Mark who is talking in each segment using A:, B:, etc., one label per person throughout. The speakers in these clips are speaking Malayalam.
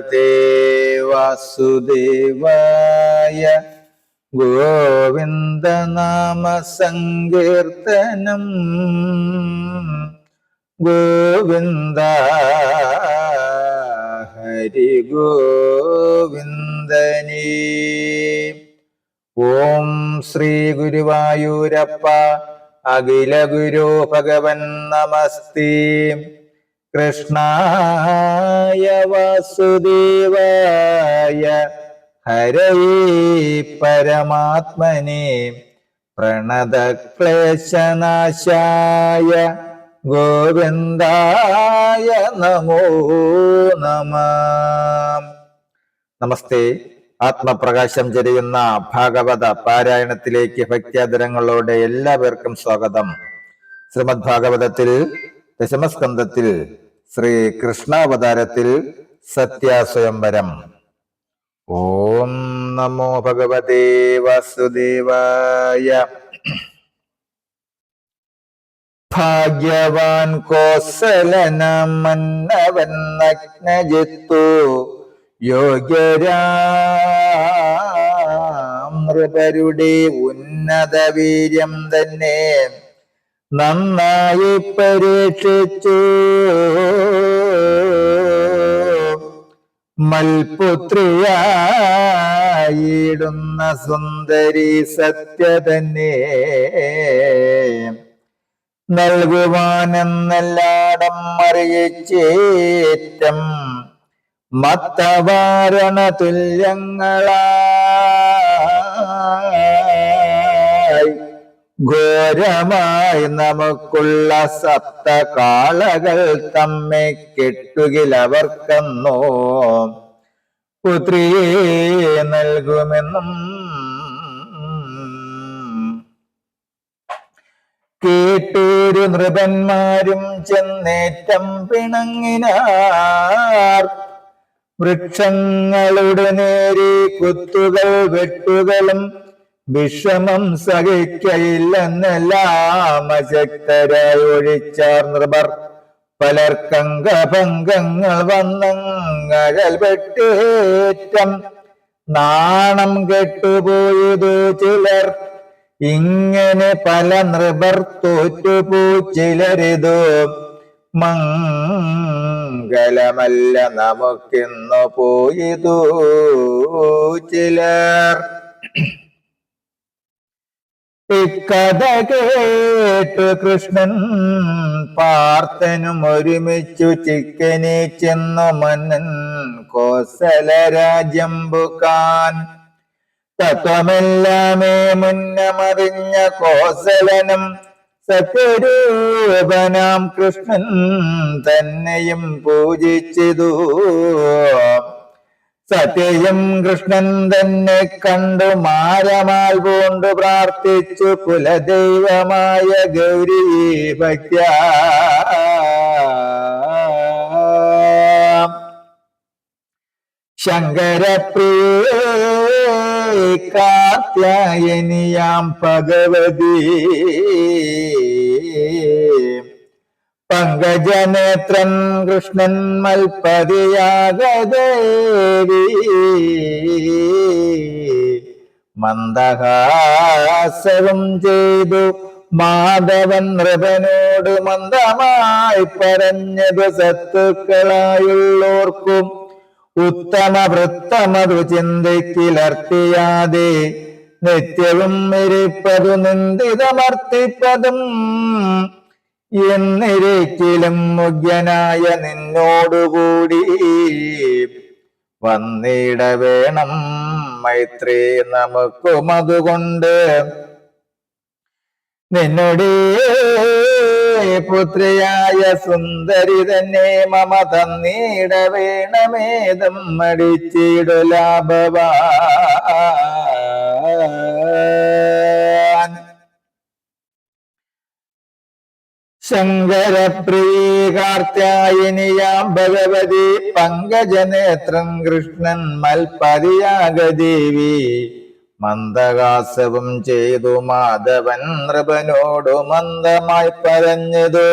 A: ഭഗവതേ വാസുദേവായ. ഗോവിന്ദ നാമ സങ്കീർത്തനം ഗോവിന്ദ ഹരി ഗോവിന്ദനീ. ഓം ശ്രീ ഗുരുവായൂരപ്പ അഖില ഗുരു ഭഗവൻ നമസ്തേ. കൃഷ്ണായ വാസുദേവായ ഹരയേ പരമാത്മനെ പ്രണതക്ലേശനാശായ ഗോവിന്ദായ നമോ നമഃ. നമസ്തേ. ആത്മപ്രകാശം ചൊരിയുന്ന ഭാഗവത പാരായണത്തിലേക്ക് ഭക്ത്യാദരങ്ങളോടെ എല്ലാവർക്കും സ്വാഗതം. ശ്രീമദ് ഭാഗവതത്തിൽ ദശമസ്കന്ധത്തിൽ ശ്രീ കൃഷ്ണാവതാരത്തിൽ സത്യാസ്വയംവരം. ഓം നമോ ഭഗവതേ വാസുദേവായ. ഭാഗ്യവാൻ കോസലനം മന്നവൻ നഗ്നജിത്തു യോഗ്യരാം നൃപരുടെ ഉന്നത വീര്യം തന്നെ നന്നായി പരീക്ഷിച്ചു. മൽപുത്രിയായിടുന്ന സുന്ദരി സത്യ തന്നെ നൽകുവാനെന്നെല്ലാടം അറിയിച്ചേറ്റം മത്തവാരണ തുല്യങ്ങളായി ഘോരമായി നമുക്കുള്ള സപ്തകാളകൾ തമ്മെ കെട്ടുകിലവർക്കെന്നോ പുത്രിയെ നൽകുമെന്നും കേട്ടൂരു നൃപന്മാരും ചെന്നേറ്റം പിണങ്ങിനാർ. വൃക്ഷങ്ങളുടെ നേരെ കുത്തുകൾ വെട്ടുകളും വിഷമം സഹിക്കയില്ലെന്നെല്ലാം അശക്തരായി ഒഴിച്ചാർ നൃപർ. പലർക്കംഗഭംഗങ്ങൾ വന്നങ്ങഴൽ വെട്ടേറ്റം നാണം കെട്ടുപോയതു ചിലർ. ഇങ്ങനെ പല നൃപർ തോറ്റുപോ ചിലരിതു മംഗലമല്ല നമുക്കിന്നു പോയതു ചിലർ. ഇക്കഥ കേട്ടു കൃഷ്ണൻ പാർത്ഥനും ഒരുമിച്ചു ചിക്കനെ ചെന്നു മന്നൻ കോസല രാജ്യം പുക്കാൻ. തത്വമെല്ലാമേ മുന്നമറിഞ്ഞ കോസലനും സത്യരൂപനാം കൃഷ്ണൻ തന്നെയും പൂജിച്ചിതു. സത്യയും കൃഷ്ണൻ തന്നെ കണ്ടു മാരമാൽ പൂണ്ടു പ്രാർത്ഥിച്ചു കുലദൈവമായ ഗൗരി ഭക്ത്യാ. ശങ്കരപ്രിയേ കാത്യായനിയാം ഭഗവതി പങ്കജനേത്രൻ കൃഷ്ണൻ മൽപതിയാഗദേവി മന്ദഹാസവും ചെയ്തു മാധവൻ നൃപനോട് മന്ദമായി പറഞ്ഞത് സത്തുക്കളായുള്ളോർക്കും ഉത്തമ വൃത്തമതു ചിന്തയ്ക്കിലർത്തിയാതെ നിത്യവും ഇരിപ്പതു നിന്ദിതമർത്തിപ്പതും എന്നിരിക്കലും മുഗ്യനായ നിന്നോടുകൂടി വന്നിട വേണം മൈത്രി നമുക്കും. അതുകൊണ്ട് നിന്നോടേ പുത്രിയായ സുന്ദരി തന്നെ മമ തന്നിട വേണമേതും മടിച്ചിടു ലാഭവാൻ. ശങ്കരപ്രിയേ കാർത്യായനിയാം ഭഗവതി പങ്കജനേത്രൻ കൃഷ്ണൻ മൽപതിയാഗദേവി മന്ദഹാസവും ചെയ്തു മാധവൻ നൃപനോടു മന്ദമായി പറഞ്ഞതു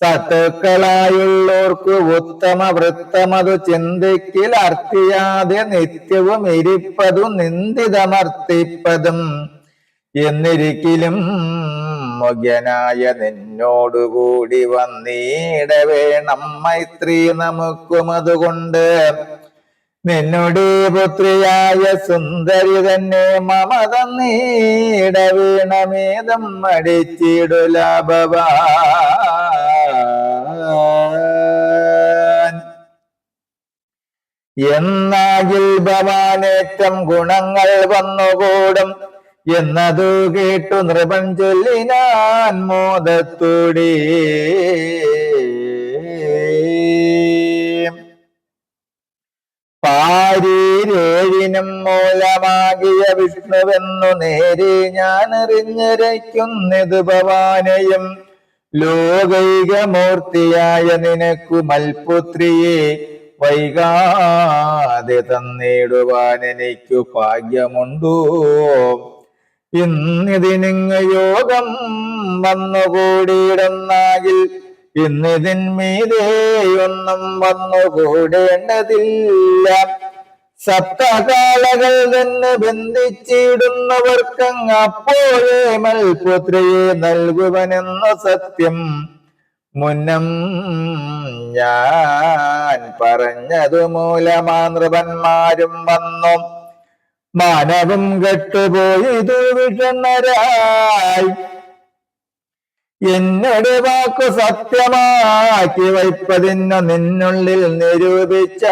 A: സത്തുക്കളായുള്ളോർക്ക് ഉത്തമ വൃത്തമതു ചിന്തിക്കിൽ അർത്ഥിയാതെ നിത്യവും ഇരിപ്പതു നിന്ദിതമർത്തിപ്പതും എന്നിരിക്കലും മുഖ്യനായ നിന്നോടുകൂടി വന്നീട വേണം മൈത്രി നമുക്കും അതുകൊണ്ട് നിന്നുടെ പുത്രിയായ സുന്ദരി തന്നെ മമ തന്നീട വീണമേതം അടിച്ചിടുല ഭവാൻ എന്നാകിൽ ഭവാനേറ്റം ഗുണങ്ങൾ വന്നുകൂടും എന്നതു കേട്ടു നൃപൻ ചൊല്ലിനാൻ മോദത്തോടെ പാരീരേഴിനും മൂലമാകിയ വിഷ്ണുവെന്നു നേരെ ഞാൻ അറിഞ്ഞിരയ്ക്കുന്നിത് ഭവാനെയും ലോകൈകമൂർത്തിയായ നിനക്കു മൽപുത്രിയെ വൈകാതെ തന്നിടുവാൻ എനിക്കു ഭാഗ്യമുണ്ടോ ഇന്നിതിനിങ്ങ് യോഗം വന്നുകൂടിയിടുന്നാകിൽ ഇന്നിതിന്മീതേയൊന്നും വന്നുകൂടേണ്ടതില്ല സപ്തകാലകൾ തന്നെ ബന്ധിച്ചിടുന്നവർക്കങ്ങ് അപ്പോഴേ മൽപുത്രിയെ നൽകുവനെന്ന സത്യം മുന്നം ഞാൻ പറഞ്ഞതു മൂലമാ നൃപന്മാരും വന്നു മാനവും കെട്ടുപോയിതു വിഷണ്ണരായി എന്നോട് വാക്കു സത്യമാക്കി വയ്പതിന്നു നിന്നുള്ളിൽ നിരൂപിച്ചാലേതുമേ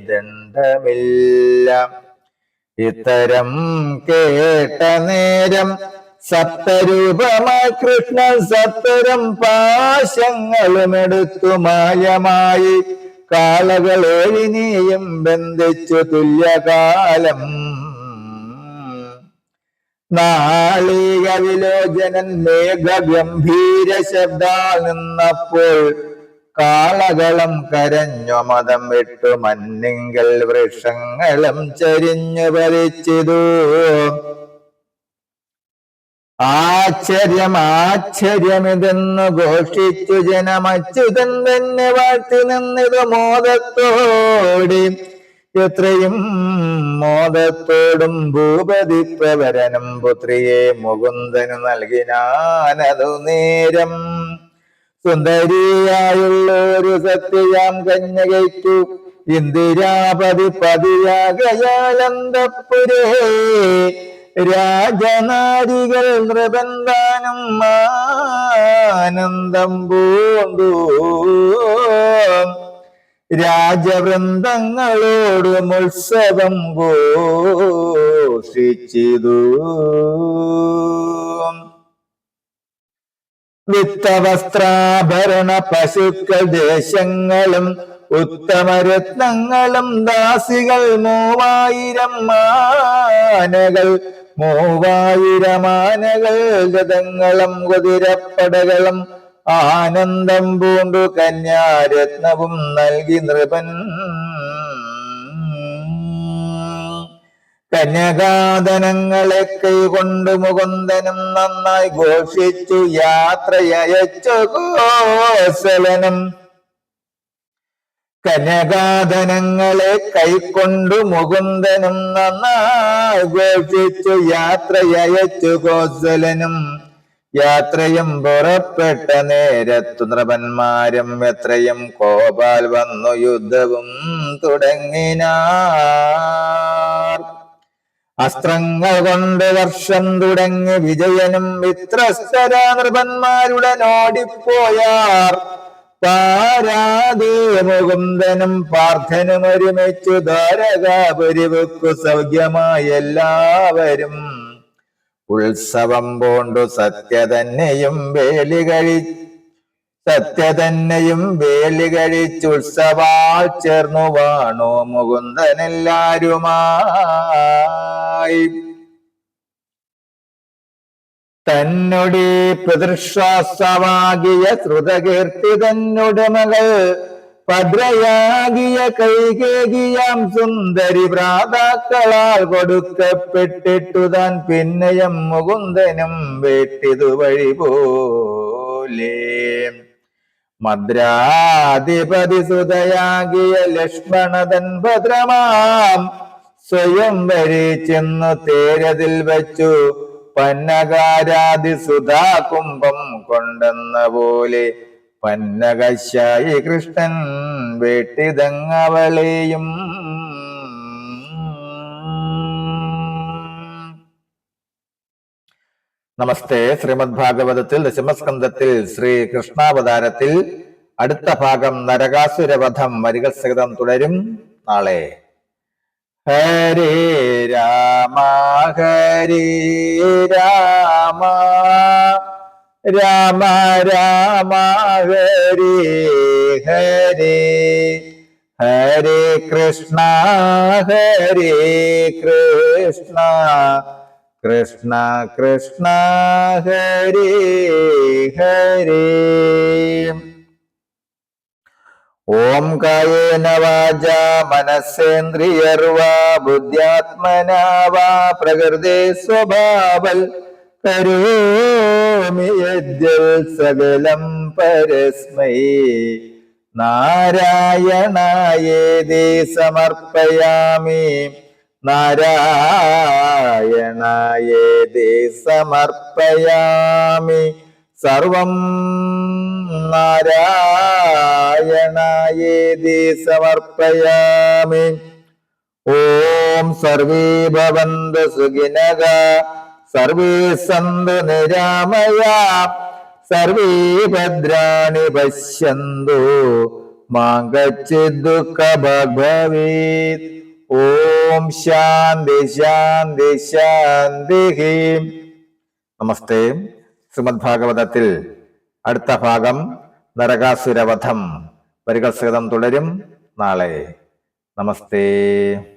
A: ദണ്ഡമില്ല ഇത്തരം കേട്ട നേരം സപ്തരൂപമായി കൃഷ്ണൻ സത്തരം പാശങ്ങളും എടുത്തു മായമായി കാളകളേഴിനെയും ബന്ധിച്ചു തുല്യകാലം നാളിക വിലോചനൻ മേഘഗംഭീര ശബ്ദാൽ നിന്നപ്പോൾ കാളകളം കരഞ്ഞു മതം വിട്ടു മന്നിങ്കൽ വൃക്ഷങ്ങളും ചരിഞ്ഞു ഭരിച്ചിതു ആശ്ചര്യമിതെന്നു ഘോഷിച്ചു ജനമച്യുതൻ തന്നെ വാഴ്ത്തി നിന്നിതു മോദത്തോടി എത്രയും മോദത്തോടും ഭൂപതി പ്രവരനും പുത്രിയെ മുകുന്ദനു നൽകിനാനതു നേരം സുന്ദരിയായുള്ളൊരു സത്യയാം കന്യകയ്ക്കു ഇന്ദിരാപതി പതിയാകയാലന്തപ്പുരേ രാജനാരികൾ നൃപന്താനും ആനന്ദം പൂണ്ടു രാജവൃന്ദങ്ങളോടും ഉത്സവം ഘോഷിച്ചിതു വിത്തവസ്ത്രാഭരണ പശുക്കൾ ദേശങ്ങളും ഉത്തമരത്നങ്ങളും ദാസികൾ 3000 ആനകൾ രഥങ്ങളും കുതിരപ്പടകളും ആനന്ദം പൂണ്ടു കന്യാരത്നവും നൽകി നൃപൻ കന്യകാദനങ്ങളെ കൈകൊണ്ട് മുകുന്ദനും നന്നായി ഘോഷിച്ചു യാത്രയച്ചു കോസലനും കന്യകാദനങ്ങളെ കൈക്കൊണ്ടു മുകുന്ദനും നന്നായി ഘോഷിച്ചു യാത്രയച്ചു കോസലനും യാത്രയും പുറപ്പെട്ട നേരത്തു നൃപന്മാരും എത്രയും കോപാൽ വന്നു യുദ്ധവും തുടങ്ങിനാർ അസ്ത്രങ്ങൾ കൊണ്ട് വർഷം തുടങ്ങി വിജയനും മിത്രസ്ഥര നൃപന്മാരുടനോടിപ്പോയാർ പാരാതെ മുകുന്ദനും പാർത്ഥനും ഒരുമിച്ചു ദ്വാരകാപുരിവെക്കു സൗഖ്യമായി എല്ലാവരും ഉത്സവം പൂണ്ടു സത്യതന്നെയും വേലി കഴിച്ചുത്സവാൽ ചേർന്നു വാണു മുകുന്ദനെല്ലാരുമായി തന്നുടെ പിതൃശ്വാസമാകിയ ശ്രുതകീർത്തി തന്നുടെ മകൾ ഭദ്രയാകിയ കൈകേകിയാം സുന്ദരി ഭ്രാതാക്കളാൽ കൊടുക്കപ്പെട്ടിട്ടു താൻ പിന്നെയും മുകുന്ദനും വേട്ടിതു വഴി പോയി പോലെ മദ്രാധിപതി സുതയാകിയ ലക്ഷ്മണതൻ ഭദ്രമാം സ്വയം വരെ ചെന്നു തേരതിൽ വച്ചു പന്നകാരാതി സുധാകുംഭം കൊണ്ടെന്ന പോലെ പന്നകശായി കൃഷ്ണൻ വെട്ടിതങ്ങവളെയും. നമസ്തേ. ശ്രീമദ് ഭാഗവതത്തിൽ ദശമസ്കന്ധത്തിൽ ശ്രീ കൃഷ്ണാവതാരത്തിൽ അടുത്ത ഭാഗം നരകാസുരവധം വരികൾ സഹിതം തുടരും നാളെ. ഹരേ രാമ ഹരേ രാമ രാമ രാമ ഹരേ ഹരേ ഹരേ കൃഷ്ണ ഹരേ കൃഷ്ണ കൃഷ്ണ കൃഷ്ണ ഹരേ ഹരേ. ഓം കായേന വാചാ മനസ്സേന്ദ്രിയർവാ ബുദ്ധ്യാത്മനാ വാ പ്രകൃതേ സ്വഭാവൽ കരോമി യദ്യൽ സകലം പരസ്മൈ നാരായണായേതി സമർപ്പയാമി. നാരായണായേതി സമർപ്പയാമി. സർവം നാരായണായേതി സമർപ്പയാമി. ഓം സർവേ ഭവന്തു സുഖിനഃ സർവേ സന്തു നിരാമയാ സർവേ ഭദ്രാണി പശ്യന്തു മാ കശ്ചിത് ദുഃഖഭാഗ് ഭവേത്. ഓം ശാന്തി ശാന്തി ശാന്തി. നമസ്തേ. ശ്രീമദ് ഭാഗവതത്തിൽ അടുത്ത ഭാഗം നരകാസുരവധം വരികൾ സഹിതം തുടരും നാളെ. നമസ്തേ.